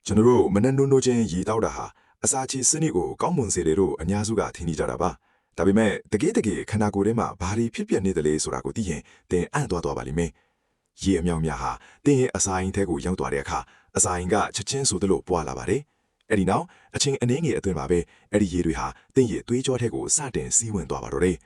ကျွန်တော်တို့မနက်နုံနုံချင်းရေတောက်တာဟာအစာချေစနစ်ကိုကောင်းမွန်စေတယ်လို့အများစုကထင်နေကြတာပါဒါပေမဲ့တကယ်ခန္ဓာကိုယ်ထဲမှာဘာတွေဖြစ်ပျက်နေတယ်လဲဆိုတာကိုသိရင်သင်အံ့သွားပါလိမ့်မယ်ရေအမြောင်များဟာသင်ရဲ့အစာအိမ်ထဲကိုရောက်သွားတဲ့အခါအစာအိမ်ကချက်ချင်းဆိုသလိုပွာလာပါတယ်အဲ့ဒီနောက်အချင်းအနှင်းငယ်အတွင်းမှာပဲအဲ့ဒီရေတွေဟာသင်ရဲ့သွေးကြောထဲကိုစတင်စီးဝင်သွားပါတော့တယ်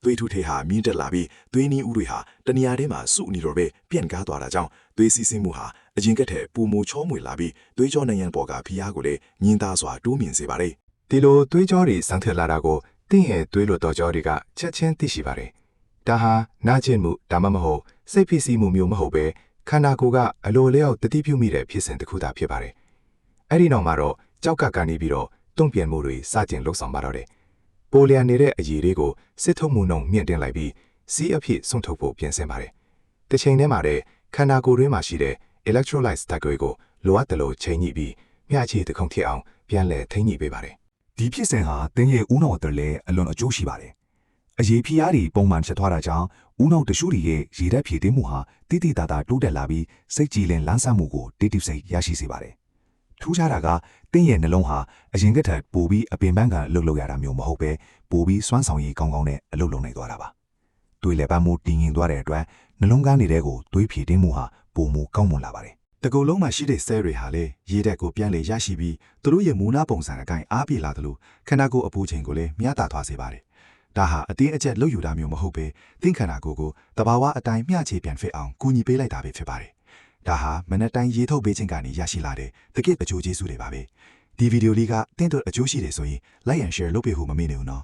သွေးထူးထဲဟာမြင့်တက်လာပြီးသွေးနည်းဥတွေဟာတနေရာထဲမှာစုနေတော့ပဲပြန့်ကားသွားတာကြောင့်သွေးစီးဆင်းမှုဟာအရင်ကတည်းကပူမိုချောမွေလာပြီးသွေးကြောနံရံပေါ်ကဖိအားကိုလည်းညင်သားစွာတိုးမြင့်စေပါတယ်ဒီလိုသွေးကြောတွေစမ်းထက်လာတာကိုတင့်ရဲ့သွေးလွတ်တော်ကြောတွေကချက်ချင်းသိရှိပါတယ်ဒါဟာနာကျင်မှုဒါမှမဟုတ်စိတ်ဖိစီးမှုမျိုးမဟုတ်ပဲခန္ဓာကိုယ်ကအလိုလျောက်တတိပြုမိတဲ့ဖြစ်စဉ်တစ်ခုသာဖြစ်ပါတယ်အဲ့ဒီနောက်မှာတော့ကြောက်ကကနေပြီးတော့တုံ့ပြန်မှုတွေစတင်လှုပ်ဆောင်ပါတော့တယ်ပိုလျာနေတဲ့အရည်တွေကိုစစ်ထုတ်မှုနှုန်းမြင့်တင်လိုက်ပြီးစီးအဖြစ်ဆွန့်ထုတ်ဖို့ပြင်ဆင်ပါတယ်တစ်ချိန်တည်းမှာလည်းခန္ဓာကိုယ်တွင်းမှာရှိတဲ့ electrolytes ဓာတ်တွေကိုလိုအပ်တယ်လို့ချိန်ညှိပြီးမျှခြေတစ်ခုံဖြစ်အောင်ပြန်လည်ထိန်းညှိပေးပါတယ်ဒီဖြစ်စဉ်ဟာသင်ရဲ့ဦးနှောက်အတွက်လည်းအလွန်အကျိုးရှိပါတယ်အရေးဖိအားတွေပုံမှန်ဖြစ်သွားတာကြောင့်ဦးနှောက်တ िश ူတွေရဲ့ရေဓာတ်ဖြည့်တင်းမှုဟာတိတိတသာတိုးတက်လာပြီးစိတ်ကြည်လင်လန်းဆန်းမှုကိုတိတိစိတ်ရရှိစေပါတယ်ထူးခြားတာကသင်ရဲ့နှလုံးဟာအရင်ကတည်းကပိုပြီးအပင်ပန်းကန်လှုပ်ရတာမျိုးမဟုတ်ပဲပိုပြီးစွမ်းဆောင်ရည်ကောင်းနဲ့အလုပ်လုပ်နိုင်သွားတာပါသွေးလည်းပန်းမှုတည်ငြိမ်သွားတဲ့အတွက်နှလုံးကားနေတဲ့ကိုသွေးဖြည့်တင်းမှုဟာပိုမိုကောင်းမွန်လာပါတယ်တကူလုံးမှာရှိတဲ့ဆဲတွေဟာလည်းရေဓာတ်ကိုပြန်လည်ရရှိပြီးသူတို့ရဲ့မူနာပုံစံအတိုင်းအားပြေလာသလိုခန္ဓာကိုယ်အပူချိန်ကိုလည်းမျှတာသွားစေပါတယ်ဒါဟာအတင်းအကျပ်လှုပ်ယူတာမျိုးမဟုတ်ပဲသင်ခန္ဓာကိုယ်ကိုတဘာဝအတိုင်းမျှခြေပြန်ဖြစ်အောင်ကူညီပေးလိုက်တာပဲဖြစ်ပါတယ်ဒါဟာမနက်တိုင်းရေထုတ်ပေးခြင်းကနေရရှိလာတဲ့တကယ့်အကျိုးကျေးဇူးတွေပါပဲဒီဗီဒီယိုလေးကသင်တို့အကျိုးရှိတယ်ဆိုရင် like and share လုပ်ပေးဖို့မမေ့နဲ့ဦးနော်